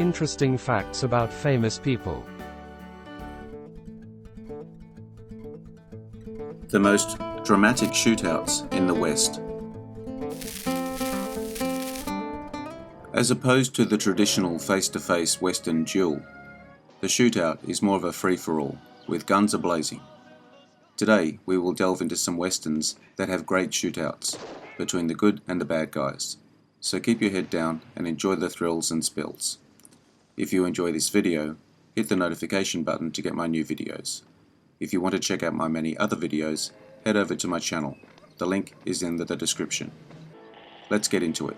interesting facts about famous people. The most dramatic shootouts in the West. As opposed to the traditional face-to-face Western duel, the shootout is more of a free-for-all, with guns a-blazing. Today, we will delve into some Westerns that have great shootouts between the good and the bad guys. So keep your head down and enjoy the thrills and spills. If you enjoy this video, hit the notification button to get my new videos. If you want to check out my many other videos, head over to my channel. The link is in the description. Let's get into it.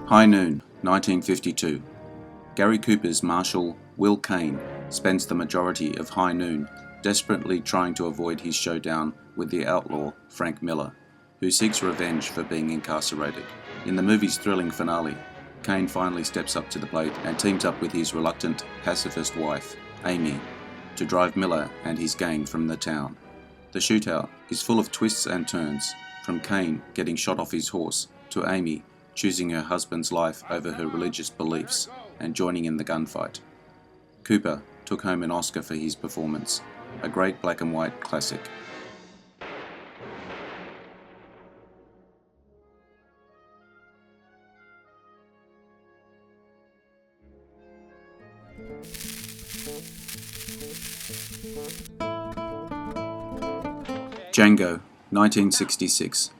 High Noon, 1952. Gary Cooper's Marshal, Will Kane, spends the majority of High Noon desperately trying to avoid his showdown with the outlaw Frank Miller, who seeks revenge for being incarcerated. In the movie's thrilling finale, Kane finally steps up to the plate and teams up with his reluctant pacifist wife, Amy, to drive Miller and his gang from the town. The shootout is full of twists and turns, from Kane getting shot off his horse to Amy choosing her husband's life over her religious beliefs and joining in the gunfight. Cooper took home an Oscar for his performance, a great black and white classic. Django, 1966.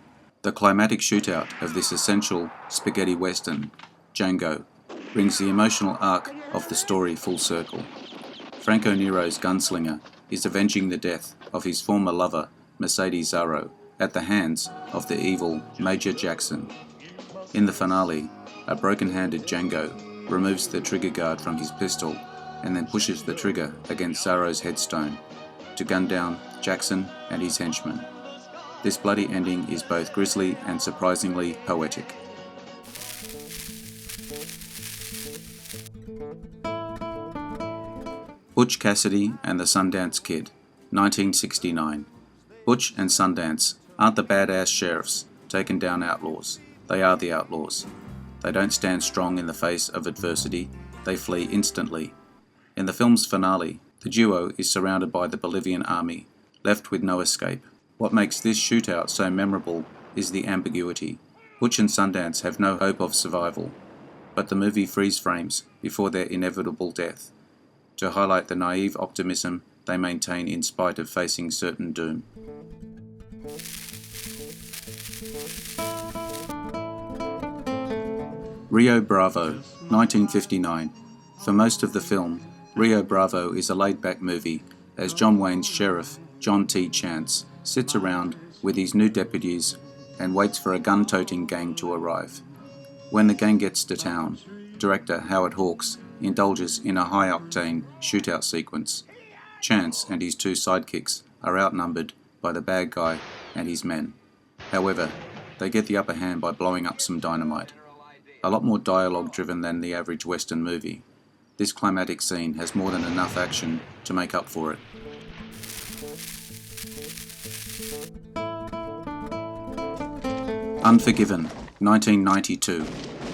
The climatic shootout of this essential spaghetti western, Django, brings the emotional arc of the story full circle. Franco Nero's gunslinger is avenging the death of his former lover, Mercedes Zarro, at the hands of the evil Major Jackson. In the finale, a broken-handed Django removes the trigger guard from his pistol and then pushes the trigger against Zarro's headstone to gun down Jackson and his henchmen. This bloody ending is both grisly and surprisingly poetic. Butch Cassidy and the Sundance Kid, 1969. Butch and Sundance aren't the badass sheriffs taking down outlaws. They are the outlaws. They don't stand strong in the face of adversity. They flee instantly. In the film's finale, the duo is surrounded by the Bolivian army, left with no escape. What makes this shootout so memorable is the ambiguity. Butch and Sundance have no hope of survival, but the movie freeze frames before their inevitable death, to highlight the naive optimism they maintain in spite of facing certain doom. Rio Bravo, 1959. For most of the film, Rio Bravo is a laid-back movie as John Wayne's sheriff, John T. Chance, sits around with his new deputies and waits for a gun-toting gang to arrive. When the gang gets to town, director Howard Hawks indulges in a high-octane shootout sequence. Chance and his two sidekicks are outnumbered by the bad guy and his men. However, they get the upper hand by blowing up some dynamite. A lot more dialogue-driven than the average Western movie, this climatic scene has more than enough action to make up for it. Unforgiven, 1992.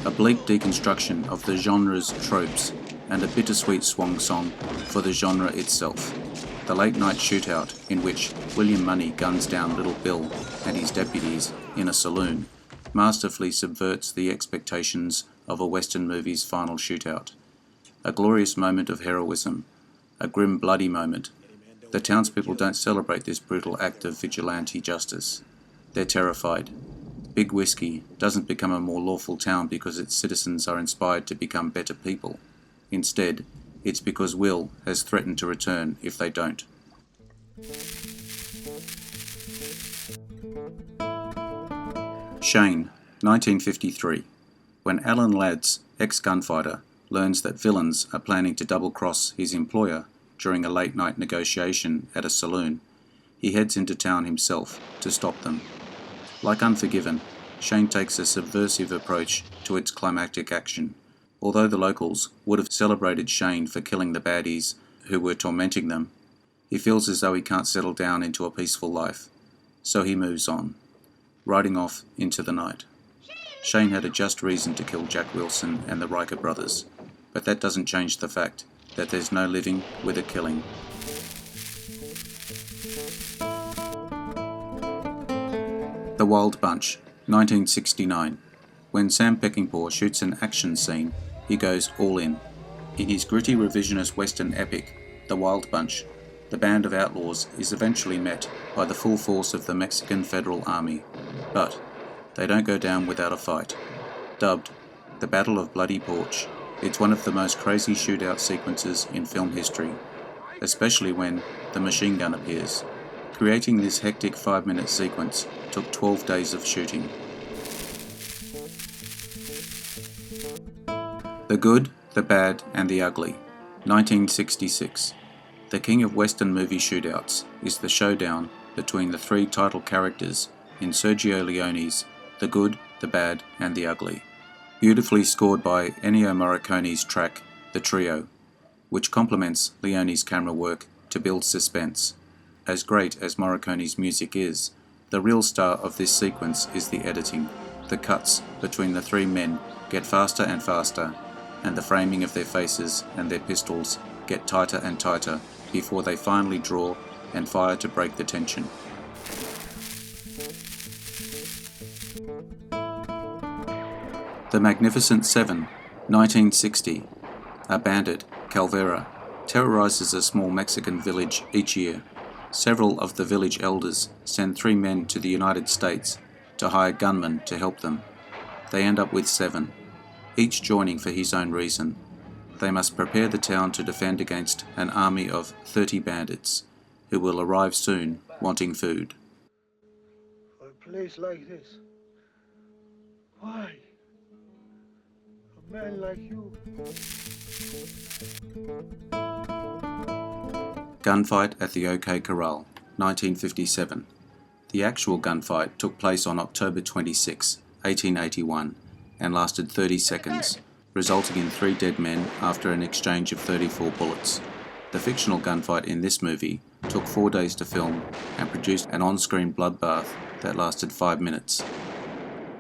A bleak deconstruction of the genre's tropes and a bittersweet swan song for the genre itself. The late-night shootout in which William Money guns down Little Bill and his deputies in a saloon masterfully subverts the expectations of a Western movie's final shootout. A glorious moment of heroism, a grim bloody moment. The townspeople don't celebrate this brutal act of vigilante justice. They're terrified. Big Whiskey doesn't become a more lawful town because its citizens are inspired to become better people. Instead, it's because Will has threatened to return if they don't. Shane, 1953. When Alan Ladd's ex-gunfighter learns that villains are planning to double-cross his employer during a late-night negotiation at a saloon, he heads into town himself to stop them. Like Unforgiven, Shane takes a subversive approach to its climactic action. Although the locals would have celebrated Shane for killing the baddies who were tormenting them. He feels as though he can't settle down into a peaceful life, so he moves on, riding off into the night. Shane had a just reason to kill Jack Wilson and the Riker brothers, but that doesn't change the fact that there's no living with a killing. The Wild Bunch, 1969. When Sam Peckinpah shoots an action scene, he goes all in. In his gritty revisionist western epic, The Wild Bunch, the band of outlaws is eventually met by the full force of the Mexican Federal Army, but they don't go down without a fight. Dubbed the Battle of Bloody Porch, it's one of the most crazy shootout sequences in film history, especially when the machine gun appears. Creating this hectic 5-minute sequence took 12 days of shooting. The Good, the Bad and the Ugly, 1966. The king of Western movie shootouts is the showdown between the three title characters in Sergio Leone's The Good, the Bad and the Ugly. Beautifully scored by Ennio Morricone's track, The Trio, which complements Leone's camera work to build suspense. As great as Morricone's music is, the real star of this sequence is the editing. The cuts between the three men get faster and faster, and the framing of their faces and their pistols get tighter and tighter before they finally draw and fire to break the tension. The Magnificent Seven, 1960. A bandit, Calvera, terrorizes a small Mexican village each year. Several of the village elders send 3 men to the United States to hire gunmen to help them. They end up with 7, each joining for his own reason. They must prepare the town to defend against an army of 30 bandits, who will arrive soon wanting food. For a place like this, why? A man like you. Gunfight at the OK Corral, 1957. The actual gunfight took place on October 26, 1881, and lasted 30 seconds, resulting in 3 dead men after an exchange of 34 bullets. The fictional gunfight in this movie took 4 days to film and produced an on-screen bloodbath that lasted 5 minutes.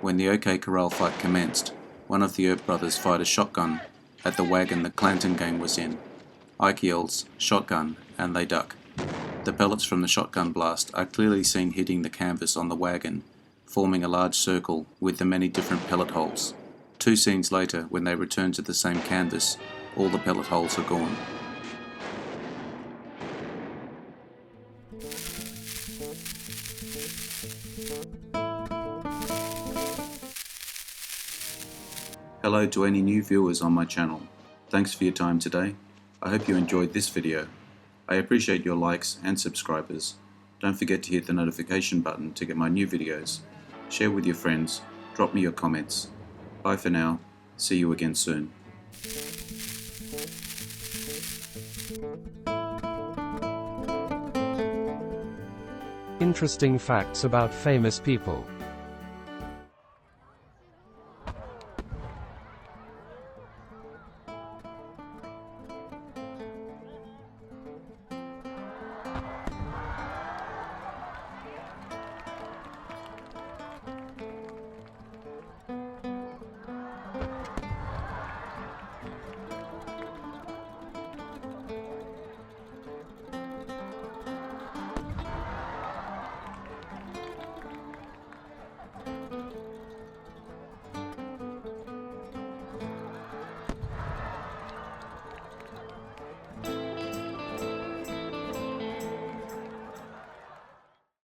When the OK Corral fight commenced, one of the Earp brothers fired a shotgun at the wagon the Clanton gang was in. Ike yells, "Shotgun," and they duck. The pellets from the shotgun blast are clearly seen hitting the canvas on the wagon, forming a large circle with the many different pellet holes. 2 scenes later, when they return to the same canvas, all the pellet holes are gone. Hello to any new viewers on my channel. Thanks for your time today. I hope you enjoyed this video. I appreciate your likes and subscribers. Don't forget to hit the notification button to get my new videos. Share with your friends. Drop me your comments. Bye for now. See you again soon. Interesting facts about famous people.